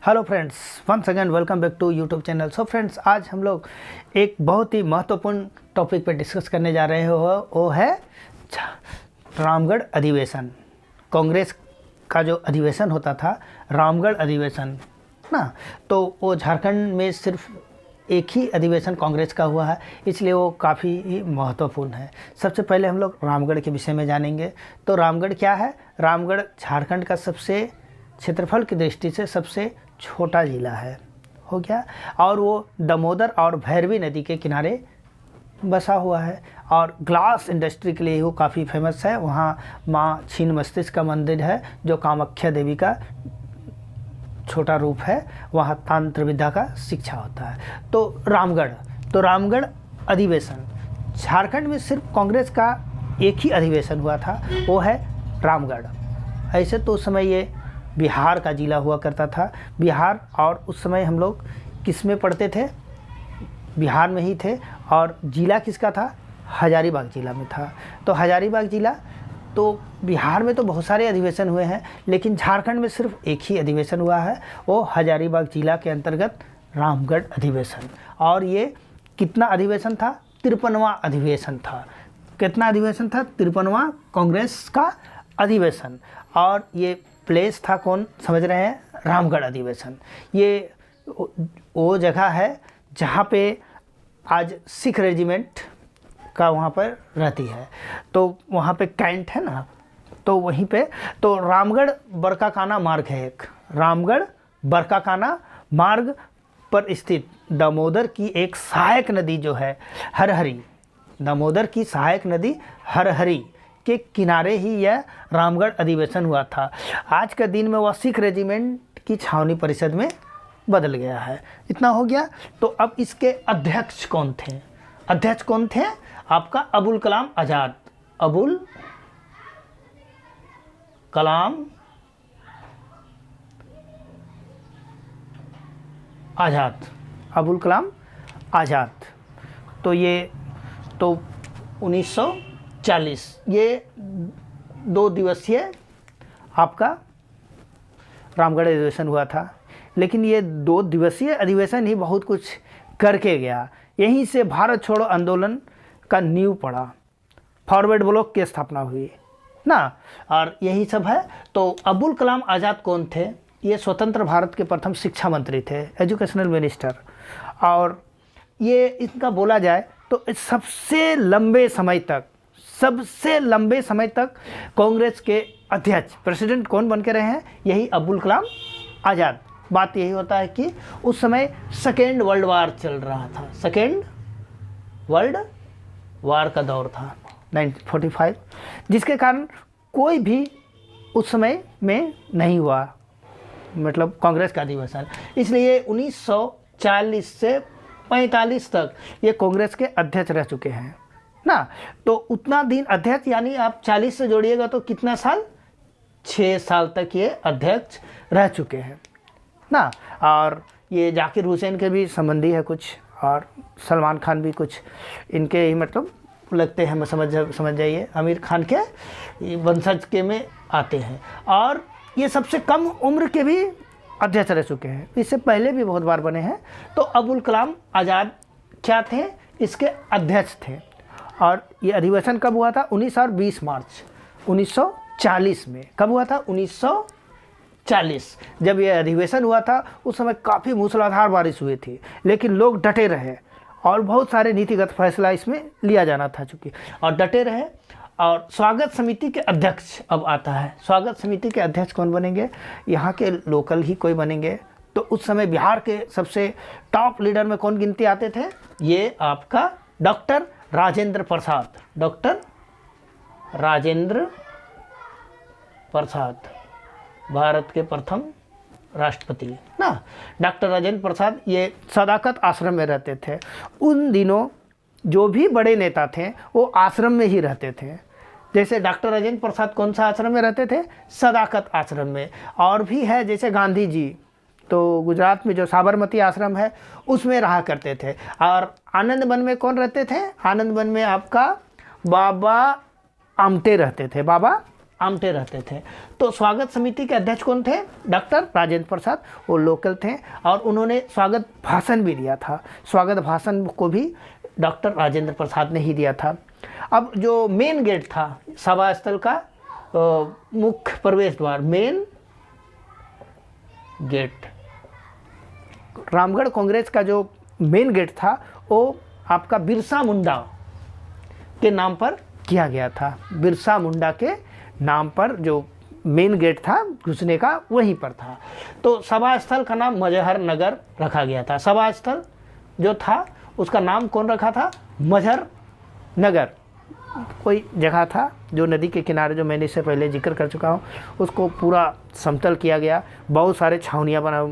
Hello friends, once again welcome back to YouTube channel. So friends, आज हम लोग एक बहुत ही महत्वपूर्ण टॉपिक पे डिस्कस करने जा रहे हो, वो है रामगढ़ अधिवेशन। कांग्रेस का जो अधिवेशन होता था, रामगढ़ अधिवेशन ना, तो वो झारखंड में सिर्फ एक ही अधिवेशन कांग्रेस का हुआ है, इसलिए वो काफ़ी ही महत्वपूर्ण है। सबसे पहले हम लोग रामगढ़ के विषय में जानेंगे। तो रामगढ़ क्या है? रामगढ़ झारखंड का सबसे क्षेत्रफल की दृष्टि से सबसे छोटा ज़िला है, हो गया। और वो दामोदर और भैरवी नदी के किनारे बसा हुआ है और ग्लास इंडस्ट्री के लिए वो काफ़ी फेमस है। वहाँ माँ छीन मस्तिष्क का मंदिर है, जो कामाख्या देवी का छोटा रूप है। वहाँ तंत्र विद्या का शिक्षा होता है। तो रामगढ़ अधिवेशन, झारखंड में सिर्फ कांग्रेस का एक ही अधिवेशन हुआ था, वो है रामगढ़। ऐसे तो उस समय ये बिहार का ज़िला हुआ करता था। बिहार, और उस समय हम लोग किस में पढ़ते थे? बिहार में ही थे। और ज़िला किसका था? हजारीबाग ज़िला में था। तो हजारीबाग ज़िला, तो बिहार में तो बहुत सारे अधिवेशन हुए हैं, लेकिन झारखंड में सिर्फ एक ही अधिवेशन हुआ है, वो हजारीबाग ज़िला के अंतर्गत रामगढ़ अधिवेशन। और ये कितना अधिवेशन था? 53वां अधिवेशन था। कितना अधिवेशन था? 53वां कांग्रेस का अधिवेशन। और ये प्लेस था, कौन समझ रहे हैं? रामगढ़ अधिवेशन। ये वो जगह है जहाँ पे आज सिख रेजिमेंट का वहाँ पर रहती है। तो वहाँ पे कैंट है ना, तो वहीं पे तो रामगढ़ बरकाकाना मार्ग है एक। रामगढ़ बरकाकाना मार्ग पर स्थित दामोदर की एक सहायक नदी जो है हरहरी, दामोदर की सहायक नदी हरहरी के किनारे ही यह रामगढ़ अधिवेशन हुआ था। आज के दिन में वह सिख रेजिमेंट की छावनी परिषद में बदल गया है। इतना हो गया। तो अब इसके अध्यक्ष कौन थे? अध्यक्ष कौन थे? आपका अबुल कलाम आज़ाद। अबुल कलाम आज़ाद, अबुल कलाम आज़ाद। तो ये तो 1940 ये 2 दिवसीय आपका रामगढ़ अधिवेशन हुआ था। लेकिन ये 2 दिवसीय अधिवेशन ही बहुत कुछ करके गया। यहीं से भारत छोड़ो आंदोलन का नींव पड़ा, फॉरवर्ड ब्लॉक की स्थापना हुई ना, और यही सब है। तो अबुल कलाम आज़ाद कौन थे? ये स्वतंत्र भारत के प्रथम शिक्षा मंत्री थे, एजुकेशनल मिनिस्टर। और ये इनका बोला जाए तो सबसे लंबे समय तक कांग्रेस के अध्यक्ष, प्रेसिडेंट कौन बन के रहे हैं? यही अबुल कलाम आज़ाद। बात यही होता है कि उस समय सेकेंड वर्ल्ड वार चल रहा था, सेकेंड वर्ल्ड वार का दौर था 1945, जिसके कारण कोई भी उस समय में नहीं हुआ, मतलब कांग्रेस का अधिवेशन। इसलिए 1940 से 45 तक ये कांग्रेस के अध्यक्ष रह चुके हैं ना। तो उतना दिन अध्यक्ष, यानी आप 40 से जोड़िएगा तो कितना साल? 6 साल तक ये अध्यक्ष रह चुके हैं ना। और ये जाकिर हुसैन के भी संबंधी है कुछ, और सलमान खान भी कुछ इनके ही मतलब लगते हैं, समझ जाइए, आमिर खान के वंशज के में आते हैं। और ये सबसे कम उम्र के भी अध्यक्ष रह चुके हैं, इससे पहले भी बहुत बार बने हैं। तो अबुल कलाम आज़ाद क्या थे? इसके अध्यक्ष थे। और ये अधिवेशन कब हुआ था? 19 और 20 मार्च 1940 में। कब हुआ था? 1940। जब ये अधिवेशन हुआ था उस समय काफ़ी मूसलाधार बारिश हुई थी, लेकिन लोग डटे रहे और बहुत सारे नीतिगत फैसला इसमें लिया जाना था चूँकि, और डटे रहे। और स्वागत समिति के अध्यक्ष अब आता है। स्वागत समिति के अध्यक्ष कौन बनेंगे? यहाँ के लोकल ही कोई बनेंगे। तो उस समय बिहार के सबसे टॉप लीडर में कौन गिनती आते थे? ये आपका डॉक्टर राजेंद्र प्रसाद। डॉक्टर राजेंद्र प्रसाद, भारत के प्रथम राष्ट्रपति ना, डॉक्टर राजेंद्र प्रसाद। ये सदाकत आश्रम में रहते थे। उन दिनों जो भी बड़े नेता थे वो आश्रम में ही रहते थे। जैसे डॉक्टर राजेंद्र प्रसाद कौन सा आश्रम में रहते थे? सदाकत आश्रम में। और भी है जैसे गांधी जी, तो गुजरात में जो साबरमती आश्रम है उसमें रहा करते थे। और आनंद वन में कौन रहते थे? आनंद वन में आपका बाबा आमटे रहते थे। बाबा आमटे रहते थे। तो स्वागत समिति के अध्यक्ष कौन थे? डॉक्टर राजेंद्र प्रसाद, वो लोकल थे और उन्होंने स्वागत भाषण भी दिया था। स्वागत भाषण को भी डॉक्टर राजेंद्र प्रसाद ने ही दिया था। अब जो मेन गेट था सभा स्थल का, मुख्य प्रवेश द्वार, मेन गेट, रामगढ़ कांग्रेस का जो मेन गेट था वो आपका बिरसा मुंडा के नाम पर किया गया था। बिरसा मुंडा के नाम पर जो मेन गेट था घुसने का वहीं पर था। तो सभा स्थल का नाम मजहर नगर रखा गया था। सभा स्थल जो था उसका नाम कौन रखा था? मजहर नगर। कोई जगह था जो नदी के किनारे, जो मैंने इससे पहले जिक्र कर चुका हूँ, उसको पूरा समतल किया गया, बहुत सारे छावनियाँ बना,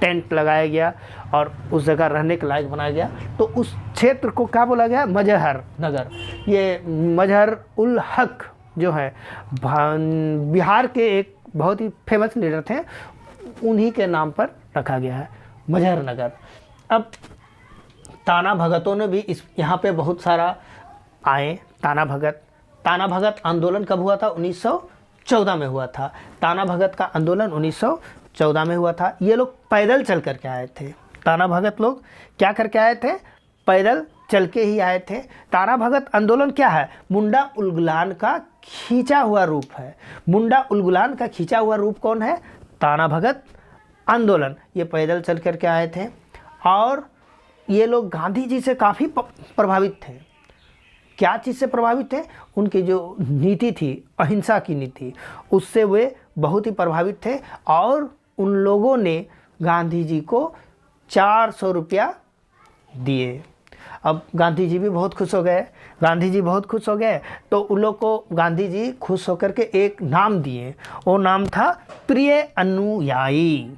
टेंट लगाया गया और उस जगह रहने के लायक बनाया गया। तो उस क्षेत्र को क्या बोला गया? मजहर नगर। ये मजहर उल हक जो है बिहार के एक बहुत ही फेमस लीडर थे, उन्हीं के नाम पर रखा गया है मजहर नगर। अब ताना भगतों ने भी इस यहाँ पे बहुत सारा आए। ताना भगत आंदोलन कब हुआ था? 1914 में हुआ था। ताना भगत का आंदोलन 1914 में हुआ था। ये लोग पैदल चल कर के आए थे। ताना भगत लोग क्या करके आए थे? पैदल चल के ही आए थे। ताना भगत आंदोलन क्या है? मुंडा उलगुलान का खींचा हुआ रूप है। मुंडा उलगुलान का खींचा हुआ रूप कौन है? ताना भगत आंदोलन। ये पैदल चल कर के आए थे और ये लोग गांधी जी से काफ़ी प्रभावित थे। क्या चीज़ से प्रभावित थे? उनकी जो नीति थी, अहिंसा की नीति, उससे वे बहुत ही प्रभावित थे और उन लोगों ने गांधी जी को 400 रुपया दिए। अब गांधी जी भी बहुत खुश हो गए। गांधी जी बहुत खुश हो गए तो उन लोग को गांधी जी खुश होकर के एक नाम दिए। वो नाम था प्रिय अनुयायी।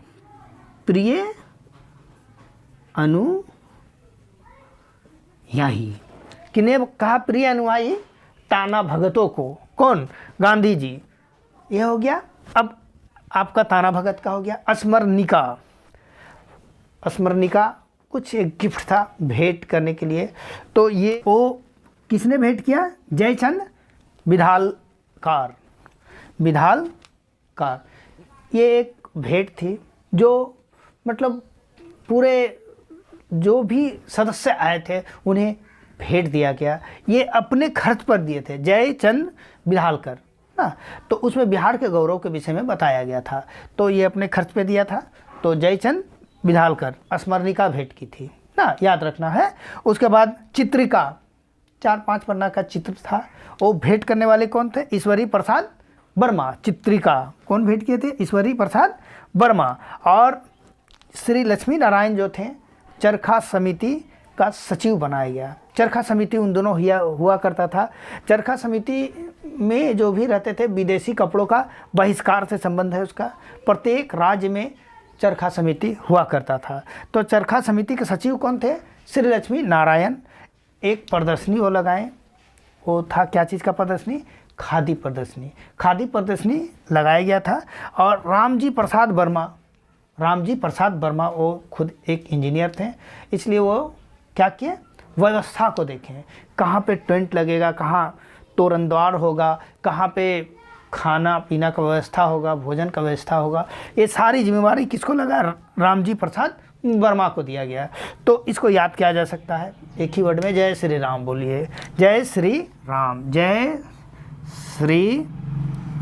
प्रिय अनुयायी। किन्हें कहा प्रिय अनुयायी? ताना भगतों को। कौन? गांधी जी। ये हो गया। अब आपका ताना भगत का हो गया। स्मरणिका। स्मरणिका कुछ एक गिफ्ट था भेंट करने के लिए। तो ये वो किसने भेंट किया? जयचंद विधालकार। ये एक भेंट थी जो मतलब पूरे जो भी सदस्य आए थे उन्हें भेंट दिया गया। ये अपने खर्च पर दिए थे, जयचंद विधालकर ना। तो उसमें बिहार के गौरव के विषय में बताया गया था, तो ये अपने खर्च पे दिया था। तो जयचंद विधालकर स्मरणिका भेंट की थी ना, याद रखना है। उसके बाद चित्रिका, 4-5 पन्ना का चित्र था। वो भेंट करने वाले कौन थे? ईश्वरी प्रसाद वर्मा। चित्रिका कौन भेंट किए थे? ईश्वरी प्रसाद वर्मा। और श्री लक्ष्मी नारायण जो थे, चरखा समिति का सचिव बनाया गया। चरखा समिति उन दोनों हुआ करता था। चरखा समिति में जो भी रहते थे, विदेशी कपड़ों का बहिष्कार से संबंध है उसका। प्रत्येक राज्य में चरखा समिति हुआ करता था। तो चरखा समिति के सचिव कौन थे? श्री लक्ष्मी नारायण। एक प्रदर्शनी वो लगाए, वो था क्या चीज़ का प्रदर्शनी? खादी प्रदर्शनी। खादी प्रदर्शनी लगाया गया था। और रामजी प्रसाद वर्मा वो खुद एक इंजीनियर थे, इसलिए वो क्या किए? व्यवस्था को देखें, कहाँ पे टेंट लगेगा, कहाँ तोरणद्वार होगा, कहाँ पे खाना पीना का व्यवस्था होगा, भोजन का व्यवस्था होगा। ये सारी जिम्मेवारी किसको लगा? रामजी प्रसाद वर्मा को दिया गया। तो इसको याद किया जा सकता है एक ही वर्ड में, जय श्री राम बोलिए। जय श्री राम, जय श्री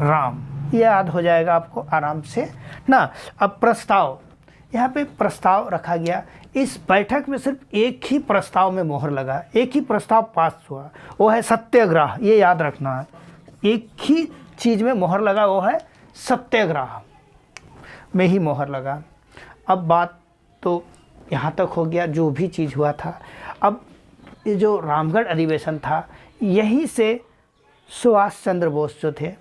राम, ये याद हो जाएगा आपको आराम से ना। अब प्रस्ताव, यहाँ पे प्रस्ताव रखा गया। इस बैठक में सिर्फ एक ही प्रस्ताव में मोहर लगा, एक ही प्रस्ताव पास हुआ, वो है सत्याग्रह। ये याद रखना है, एक ही चीज़ में मोहर लगा, वो है सत्याग्रह में ही मोहर लगा। अब बात तो यहाँ तक हो गया जो भी चीज़ हुआ था। अब ये जो रामगढ़ अधिवेशन था, यहीं से सुभाष चंद्र बोस जो थे,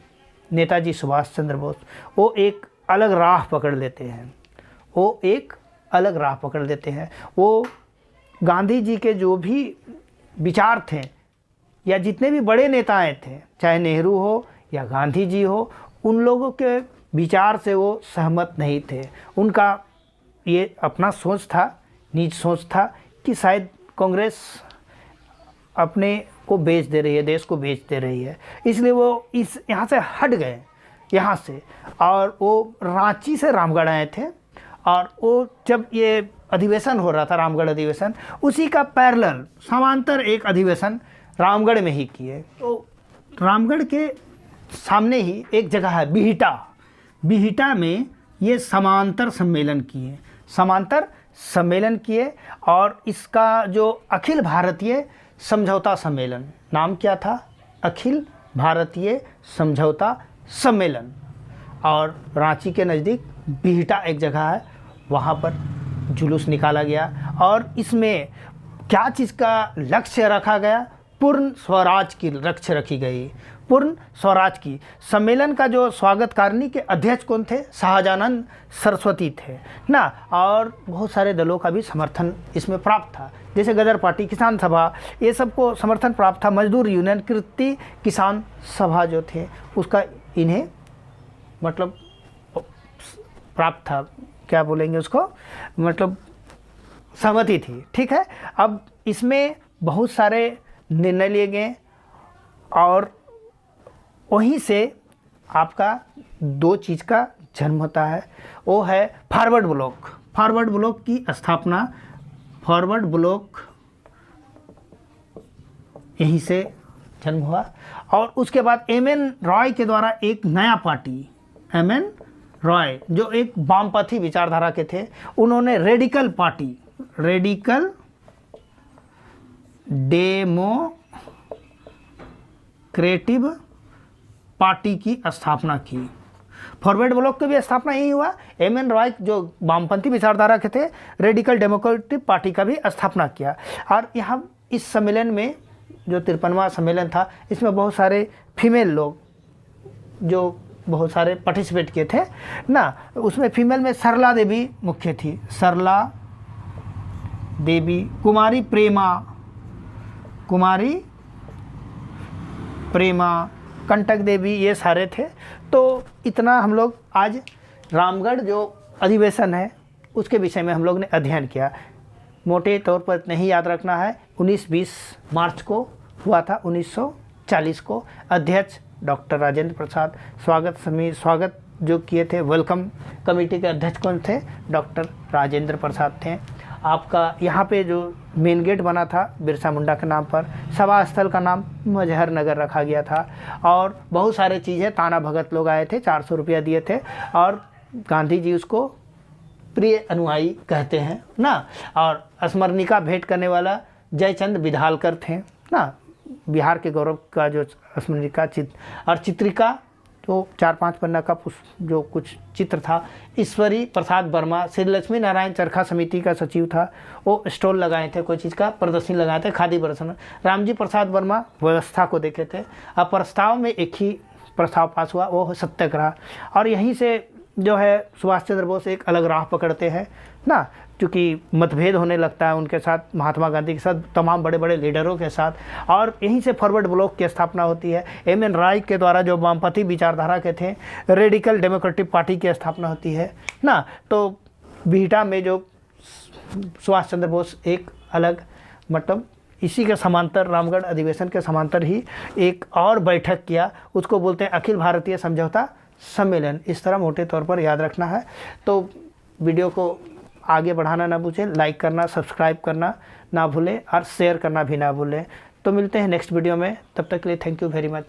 नेताजी सुभाष चंद्र बोस, वो एक अलग राह पकड़ लेते हैं। वो गांधी जी के जो भी विचार थे या जितने भी बड़े नेताएं थे, चाहे नेहरू हो या गांधी जी हो, उन लोगों के विचार से वो सहमत नहीं थे। उनका ये अपना सोच था, निज सोच था कि शायद कांग्रेस अपने को बेच दे रही है, देश को बेच दे रही है, इसलिए वो इस यहाँ से हट गए यहाँ से, और वो रांची से रामगढ़ आए थे। और वो जब ये अधिवेशन हो रहा था, रामगढ़ अधिवेशन, उसी का पैरेलल समांतर एक अधिवेशन रामगढ़ में ही किए। तो रामगढ़ के सामने ही एक जगह है बिहिटा, बिहिटा में ये समांतर सम्मेलन किए। और इसका जो अखिल भारतीय समझौता सम्मेलन, नाम क्या था? अखिल भारतीय समझौता सम्मेलन। और रांची के नज़दीक बिहिटा एक जगह है, वहाँ पर जुलूस निकाला गया। और इसमें क्या चीज़ का लक्ष्य रखा गया? पूर्ण स्वराज की लक्ष्य रखी गई, पूर्ण स्वराज की। सम्मेलन का जो स्वागतकारिणी के अध्यक्ष कौन थे? शाहजानंद सरस्वती थे ना। और बहुत सारे दलों का भी समर्थन इसमें प्राप्त था, जैसे गदर पार्टी, किसान सभा, ये सबको समर्थन प्राप्त था। मजदूर यूनियन, कृति किसान सभा जो थे उसका इन्हें मतलब प्राप्त था, क्या बोलेंगे उसको, मतलब सहमति थी। ठीक है, अब इसमें बहुत सारे निर्णय लिए गए और वहीं से आपका दो चीज़ का जन्म होता है, वो है फॉरवर्ड ब्लॉक। फॉरवर्ड ब्लॉक की स्थापना, फॉरवर्ड ब्लॉक यहीं से जन्म हुआ। और उसके बाद एम.एन. रॉय के द्वारा एक नया पार्टी, एम.एन. रॉय जो एक वामपंथी विचारधारा के थे, उन्होंने radical party, radical democratic party की स्थापना की। फॉरवर्ड ब्लॉक की भी स्थापना यही हुआ। एम.एन. रॉय जो वामपंथी विचारधारा के थे, रेडिकल डेमोक्रेटिव पार्टी का भी स्थापना किया। और यहाँ इस सम्मेलन में जो 53वां सम्मेलन था, इसमें बहुत सारे फीमेल लोग जो बहुत सारे पार्टिसिपेट किए थे ना। उसमें फीमेल में सरला देवी मुख्य थी, सरला देवी, कुमारी प्रेमा, कंटक देवी, ये सारे थे। तो इतना हम लोग आज रामगढ़ जो अधिवेशन है उसके विषय में हम लोग ने अध्ययन किया। मोटे तौर पर नहीं याद रखना है, 19-20 मार्च को हुआ था, 1940 को। अध्यक्ष डॉक्टर राजेंद्र प्रसाद, स्वागत जो किए थे, वेलकम कमेटी के अध्यक्ष कौन थे? डॉक्टर राजेंद्र प्रसाद थे। आपका यहाँ पे जो मेन गेट बना था बिरसा मुंडा के नाम पर, सभा स्थल का नाम मजहर नगर रखा गया था। और बहुत सारे चीज़ें, ताना भगत लोग आए थे, 400 रुपया दिए थे। और गांधी जी उसको प्रिय अनुयायी कहते हैं ना। और स्मरणिका भेंट करने वाला जयचंद विधालकर थे ना। बिहार के गौरव का जो स्मरणिका और चित्रिका तो 4-5 पन्ना का जो कुछ चित्र था। ईश्वरी प्रसाद वर्मा, श्री लक्ष्मी नारायण चरखा समिति का सचिव था, वो स्टॉल लगाए थे, कोई चीज़ का प्रदर्शनी लगाए थे, खादी प्रदर्शन। रामजी प्रसाद वर्मा व्यवस्था को देखे थे। अब प्रस्ताव में एक ही प्रस्ताव पास हुआ, वो सत्याग्रह। और यहीं से जो है सुभाष चंद्र बोस एक अलग राह पकड़ते हैं ना, क्योंकि मतभेद होने लगता है उनके साथ, महात्मा गांधी के साथ, तमाम बड़े बड़े लीडरों के साथ। और यहीं से फॉरवर्ड ब्लॉक की स्थापना होती है। एम.एन. रॉय के द्वारा जो वामपंथी विचारधारा के थे, रेडिकल डेमोक्रेटिक पार्टी की स्थापना होती है ना। तो बिहिटा में जो सुभाष चंद्र बोस एक अलग, मतलब इसी के समांतर, रामगढ़ अधिवेशन के समांतर ही एक और बैठक किया, उसको बोलते हैं अखिल भारतीय समझौता सम्मेलन। इस तरह मोटे तौर पर याद रखना है। तो वीडियो को आगे बढ़ाना ना भूलें, लाइक करना, सब्सक्राइब करना ना भूलें और शेयर करना भी ना भूलें। तो मिलते हैं नेक्स्ट वीडियो में, तब तक के लिए थैंक यू वेरी मच।